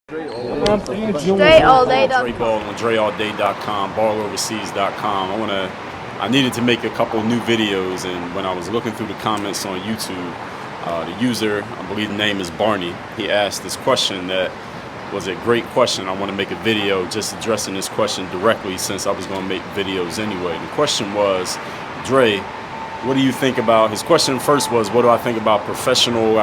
DreAllDay.com. Dre Baldwin, DreAllDay.com, balloverseas.com. I needed to make a couple new videos, and when I was looking through the comments on YouTube, the user, I believe the name is Barney, he asked this question that was a great question. I want to make a video just addressing this question directly, since I was going to make videos anyway. The question was, Dre, what do you think about, his question first was, what do I think about professional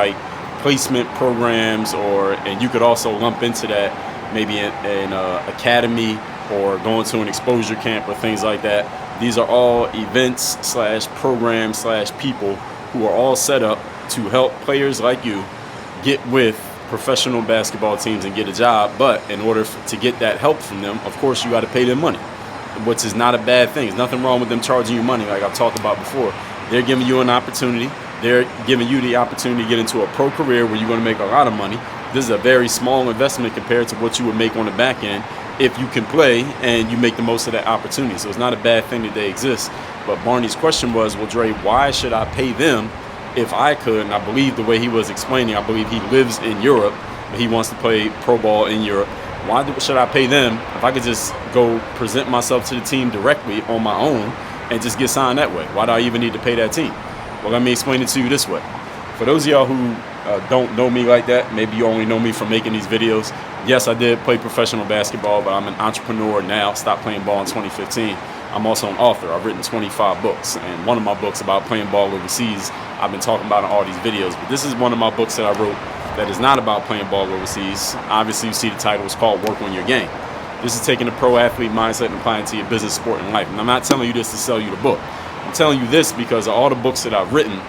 placement programs, and you could also lump into that maybe an academy or going to an exposure camp or things like that. These are all events slash programs slash people who are all set up to help players like you get with professional basketball teams and get a job. But in order to get that help from them, of course, you got to pay them money, which is not a bad thing. There's nothing wrong with them charging you money, like I've talked about before. They're giving you an opportunity. They're giving you the opportunity to get into a pro career where you're going to make a lot of money. This is a very small investment compared to what you would make on the back end if you can play and you make the most of that opportunity. So it's not a bad thing that they exist. But Barney's question was, well, Dre, why should I pay them if I could? And I believe the way he was explaining, I believe he lives in Europe, but he wants to play pro ball in Europe. Why should I pay them if I could just go present myself to the team directly on my own and just get signed that way? Why do I even need to pay that team? Well, let me explain it to you this way. For those of y'all who don't know me like that, maybe you only know me from making these videos. Yes, I did play professional basketball, but I'm an entrepreneur now. Stopped playing ball in 2015. I'm also an author. I've written 25 books, and one of my books about playing ball overseas, I've been talking about in all these videos. But this is one of my books that I wrote that is not about playing ball overseas. Obviously, you see the title. It's called Work on Your Game. This is taking a pro athlete mindset and applying it to your business, sport, and life. And I'm not telling you this to sell you the book. I'm telling you this because of all the books that I've written.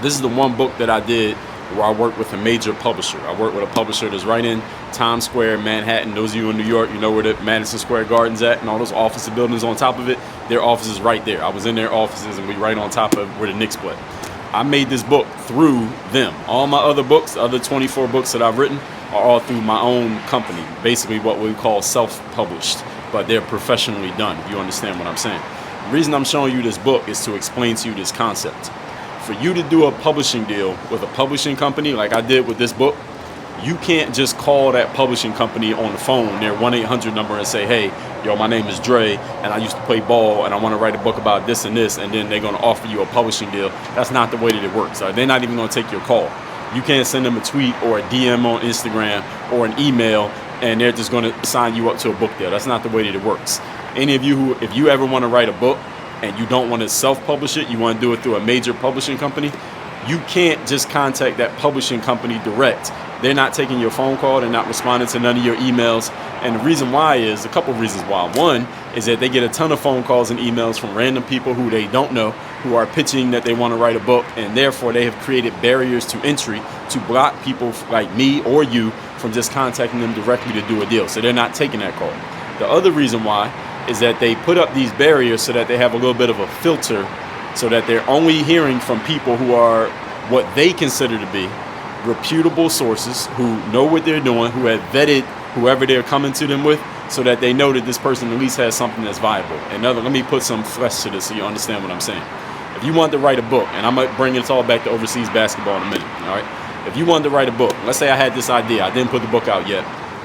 This is the one book that I did where I worked with a major publisher. I worked with a publisher that's right in Times Square, Manhattan. Those of you in New York, you know where the Madison Square Garden's at, and all those office buildings on top of it. Their office is right there. I was in their offices, and we right on top of where the Knicks play. I made this book through them. All my other books, the other 24 books that I've written, are all through my own company. Basically what we call self-published, but they're professionally done, if you understand what I'm saying. The reason I'm showing you this book is to explain to you this concept. For you to do a publishing deal with a publishing company like I did with this book, you can't just call that publishing company on the phone, their 1-800 number, and say, hey, yo, my name is Dre, and I used to play ball, and I want to write a book about this and this, and then they're going to offer you a publishing deal. That's not the way that it works. They're not even going to take your call. You can't send them a tweet or a DM on Instagram or an email, and they're just going to sign you up to a book deal. That's not the way that it works. Any of you who, if you ever want to write a book and you don't want to self-publish it, you want to do it through a major publishing company, you can't just contact that publishing company direct. They're not taking your phone call. They're not responding to none of your emails. And the reason why is a couple of reasons why. One is that they get a ton of phone calls and emails from random people who they don't know, who are pitching that they want to write a book, and therefore they have created barriers to entry to block people like me or you from just contacting them directly to do a deal. So they're not taking that call. The other reason why is that they put up these barriers so that they have a little bit of a filter, so that they're only hearing from people who are what they consider to be reputable sources, who know what they're doing, who have vetted whoever they're coming to them with, so that they know that this person at least has something that's viable. Let me put some flesh to this so you understand what I'm saying. If you want to write a book, and I'm going to bring it all back to overseas basketball in a minute, all right? If you wanted to write a book, let's say I had this idea, I didn't put the book out yet,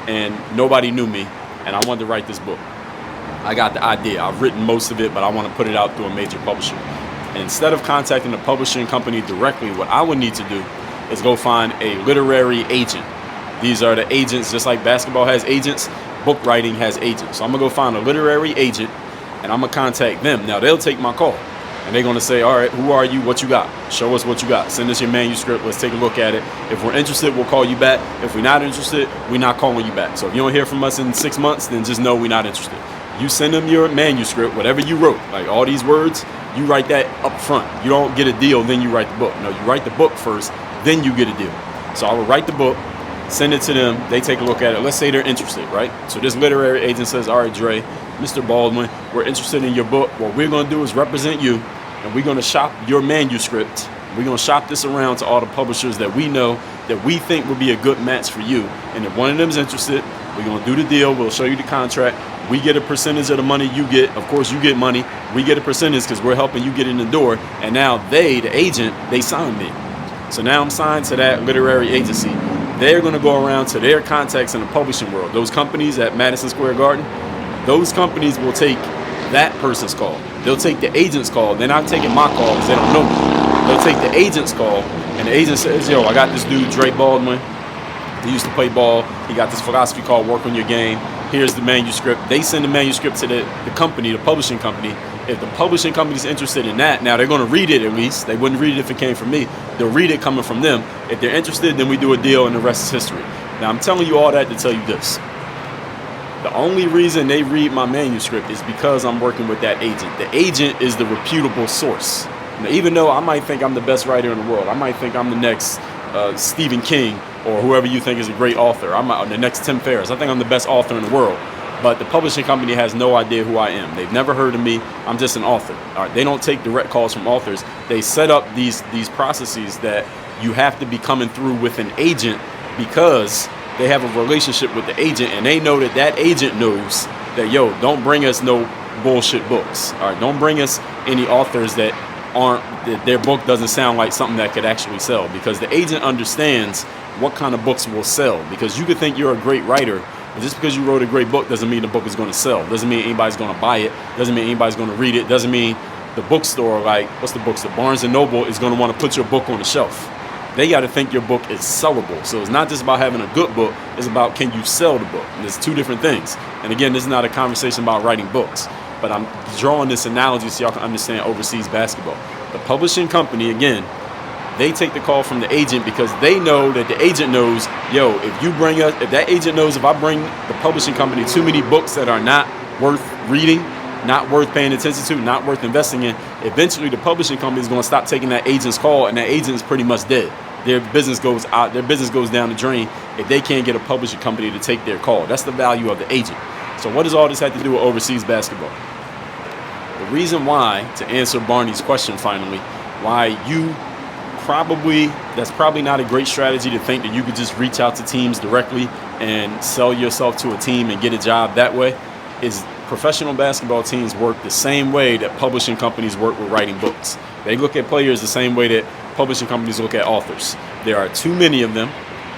and nobody knew me, and I wanted to write this book. I got the idea. I've written most of it, but I want to put it out through a major publisher. And instead of contacting the publishing company directly, what I would need to do is go find a literary agent. These are the agents, just like basketball has agents, book writing has agents. So I'm going to go find a literary agent, and I'm going to contact them. Now, they'll take my call, and they're going to say, all right, who are you? What you got? Show us what you got. Send us your manuscript. Let's take a look at it. If we're interested, we'll call you back. If we're not interested, we're not calling you back. So if you don't hear from us in 6 months, then just know we're not interested. You send them your manuscript, whatever you wrote, like all these words, you write that up front. You don't get a deal, then you write the book. No, you write the book first, then you get a deal. So I will write the book, send it to them, they take a look at it. Let's say they're interested, right? So this literary agent says, all right, Dre, Mr. Baldwin, we're interested in your book. What we're going to do is represent you, and we're going to shop your manuscript. We're going to shop this around to all the publishers that we know that we think would be a good match for you. And if one of them's interested, we're going to do the deal. We'll show you the contract. We get a percentage of the money you get. Of course, you get money. We get a percentage because we're helping you get in the door. And now they, the agent, they signed me. So now I'm signed to that literary agency. they're going to go around to their contacts in the publishing world. Those companies at Madison Square Garden, those companies will take that person's call. They'll take the agent's call. They're not taking my call because they don't know me. They'll take the agent's call, and the agent says, yo, I got this dude, Dre Baldwin. He used to play ball. He got this philosophy called Work on Your Game. Here's the manuscript. They send the manuscript to the company, the publishing company. If the publishing company's interested in that, now they're going to read it at least. They wouldn't read it if it came from me. They'll read it coming from them. If they're interested, then we do a deal and the rest is history. Now, I'm telling you all that to tell you this. The only reason they read my manuscript is because I'm working with that agent. The agent is the reputable source. Now, even though I might think I'm the best writer in the world, I might think I'm the next Stephen King or whoever you think is a great author. I'm the next Tim Ferriss. I think I'm the best author in the world. But the publishing company has no idea who I am. They've never heard of me. I'm just an author. All right? They don't take direct calls from authors. They set up these processes that you have to be coming through with an agent because they have a relationship with the agent, and they know that that agent knows that, yo, don't bring us no bullshit books. All right, don't bring us any authors that their book doesn't sound like something that could actually sell, because the agent understands what kind of books will sell. Because you could think you're a great writer, but just because you wrote a great book doesn't mean the book is going to sell. Doesn't mean anybody's going to buy it. Doesn't mean anybody's going to read it. Doesn't mean the bookstore, like, what's the bookstore? Barnes & Noble is going to want to put your book on the shelf. They got to think your book is sellable. So it's not just about having a good book. It's about, can you sell the book? And there's two different things. And again, this is not a conversation about writing books, but I'm drawing this analogy so y'all can understand overseas basketball. The publishing company, again, they take the call from the agent because they know that the agent knows, yo, if that agent knows if I bring the publishing company too many books that are not worth reading, not worth paying attention to, not worth investing in, eventually the publishing company is going to stop taking that agent's call, and that agent is pretty much dead. Their business goes out, their business goes down the drain if they can't get a publishing company to take their call. That's the value of the agent. So what does all this have to do with overseas basketball? The reason why, to answer Barney's question finally, why that's probably not a great strategy to think that you could just reach out to teams directly and sell yourself to a team and get a job that way, is professional basketball teams work the same way that publishing companies work with writing books. They look at players the same way that publishing companies look at authors. There are too many of them.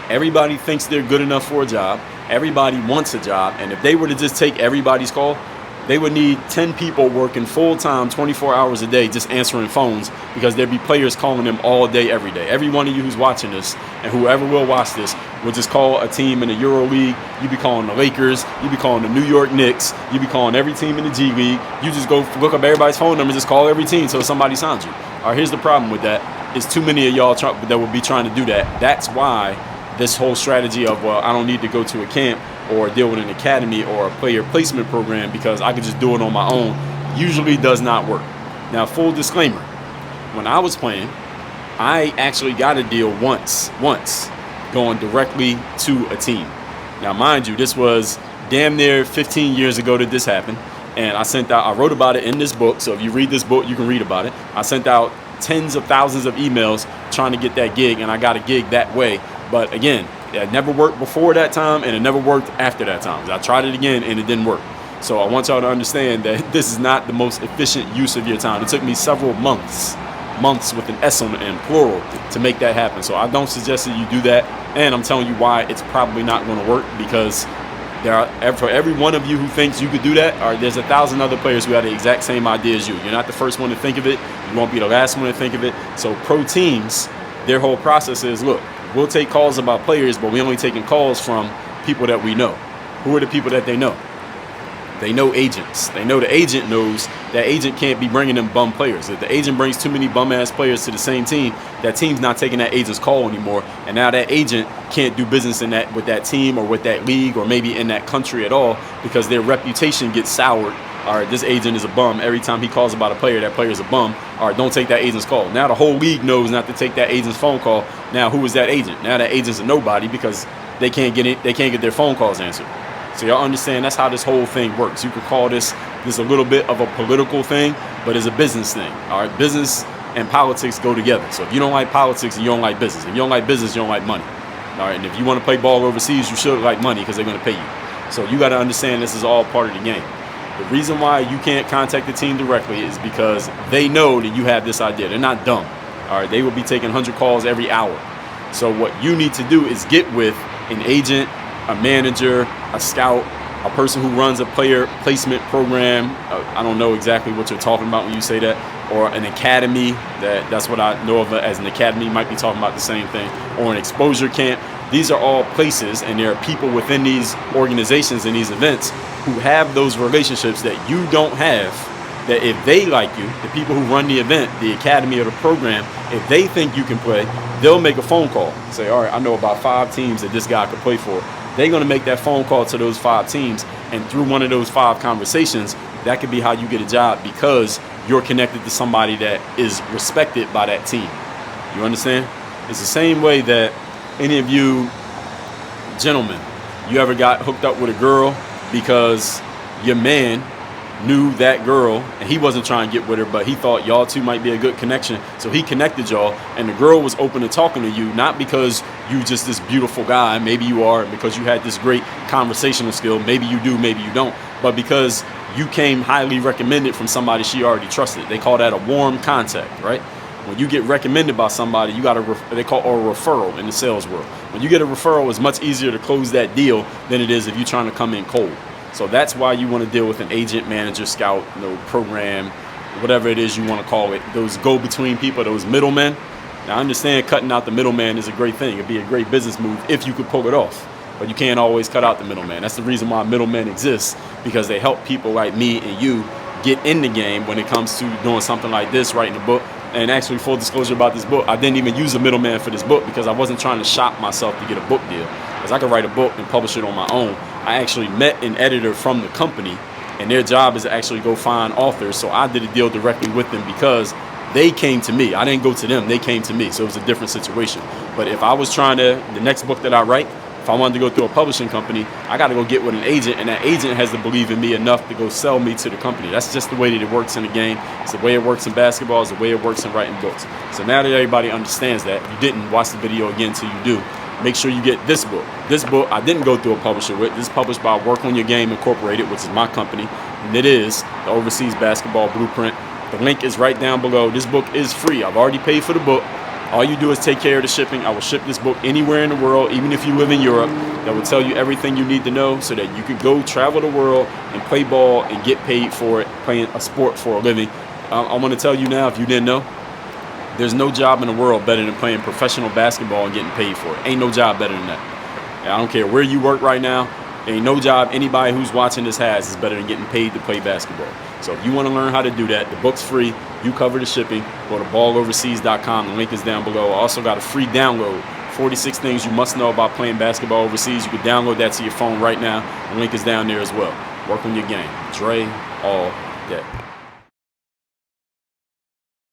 Everybody thinks they're good enough for a job. Everybody wants a job. And if they were to just take everybody's call, they would need 10 people working full-time, 24 hours a day, just answering phones, because there'd be players calling them all day, every day. Every one of you who's watching this, and whoever will watch this, will just call a team in the Euro League. You be calling the Lakers. You be calling the New York Knicks. You be calling every team in the G League. You just go look up everybody's phone number and just call every team until somebody signs you. All right, here's the problem with that. It's too many of y'all that will be trying to do that. That's why this whole strategy of, well, I don't need to go to a camp or deal with an academy or a player placement program because I can just do it on my own, usually does not work. Now, full disclaimer, when I was playing, I actually got a deal once, going directly to a team. Now, mind you, this was damn near 15 years ago that this happened, and I wrote about it in this book, so if you read this book, you can read about it. I sent out tens of thousands of emails trying to get that gig, and I got a gig that way. But again, it never worked before that time, and it never worked after that time. I tried it again, and it didn't work. So I want y'all to understand that this is not the most efficient use of your time. It took me several months with an S on the end, plural, to make that happen. So I don't suggest that you do that, and I'm telling you why it's probably not going to work, because for every one of you who thinks you could do that, there's 1,000 other players who have the exact same idea as you. You're not the first one to think of it. You won't be the last one to think of it. So pro teams, their whole process is, look, we'll take calls about players, but we're only taking calls from people that we know. Who are the people that they know? They know agents. They know the agent knows that agent can't be bringing them bum players. If the agent brings too many bum-ass players to the same team, that team's not taking that agent's call anymore. And now that agent can't do business with that team or with that league or maybe in that country at all, because their reputation gets soured. All right, this agent is a bum. Every time he calls about a player, that player's a bum. All right, don't take that agent's call. Now the whole league knows not to take that agent's phone call. Now who is that agent? Now that agent's a nobody because they can't get their phone calls answered. So y'all understand that's how this whole thing works. You could call this a little bit of a political thing, but it's a business thing. All right, business and politics go together. So if you don't like politics, and you don't like business. If you don't like business, you don't like money. All right, and if you want to play ball overseas, you should like money because they're going to pay you. So you got to understand this is all part of the game. The reason why you can't contact the team directly is because they know that you have this idea. They're not dumb. All right, they will be taking 100 calls every hour. So what you need to do is get with an agent, a manager, a scout, a person who runs a player placement program. I don't know exactly what you're talking about when you say that, or an academy. That's what I know of as an academy. You might be talking about the same thing, or an exposure camp. These are all places, and there are people within these organizations and these events who have those relationships that you don't have, that if they like you, the people who run the event, the academy or the program, if they think you can play, they'll make a phone call. Say, all right, I know about 5 teams that this guy could play for. They're going to make that phone call to those 5 teams, and through one of those 5 conversations, that could be how you get a job, because you're connected to somebody that is respected by that team. You understand? It's the same way that any of you gentlemen, you ever got hooked up with a girl because your man knew that girl and he wasn't trying to get with her, but he thought y'all two might be a good connection, so he connected y'all, and the girl was open to talking to you, not because you just this beautiful guy, maybe you are, because you had this great conversational skill, maybe you do, maybe you don't, but because you came highly recommended from somebody she already trusted. They call that a warm contact, right? When you get recommended by somebody, you got they call a referral in the sales world. When you get a referral, it's much easier to close that deal than it is if you're trying to come in cold. So that's why you want to deal with an agent, manager, scout, program, whatever it is you want to call it. Those go-between people, those middlemen. Now, I understand cutting out the middleman is a great thing. It'd be a great business move if you could pull it off. But you can't always cut out the middleman. That's the reason why middlemen exist, because they help people like me and you get in the game when it comes to doing something like this, writing a book. And actually, full disclosure about this book, I didn't even use a middleman for this book because I wasn't trying to shop myself to get a book deal. Because I could write a book and publish it on my own. I actually met an editor from the company, and their job is to actually go find authors. So I did a deal directly with them because they came to me. I didn't go to them. They came to me. So it was a different situation. But if I was trying to, the next book that I write, if I wanted to go through a publishing company, I got to go get with an agent, and that agent has to believe in me enough to go sell me to the company. That's just the way that it works in the game. It's the way it works in basketball. It's the way it works in writing books. So now that everybody understands that, you didn't watch the video again until you do. Make sure you get this book. This book I didn't go through a publisher with. This is published by Work on Your Game Incorporated, which is my company, and it is the Overseas Basketball Blueprint. The link is right down below. This book is free. I've already paid for the book. All you do is take care of the shipping. I will ship this book anywhere in the world, even if you live in Europe. That will tell you everything you need to know so that you can go travel the world and play ball and get paid for it, playing a sport for a living. I want to tell you now, if you didn't know, there's no job in the world better than playing professional basketball and getting paid for it. Ain't no job better than that. And I don't care where you work right now. Ain't no job anybody who's watching this has is better than getting paid to play basketball. So if you want to learn how to do that, the book's free. You cover the shipping. Go to balloverseas.com. The link is down below. I also got a free download, 46 things you must know about playing basketball overseas. You can download that to your phone right now. The link is down there as well. Work on your game. Dre all day.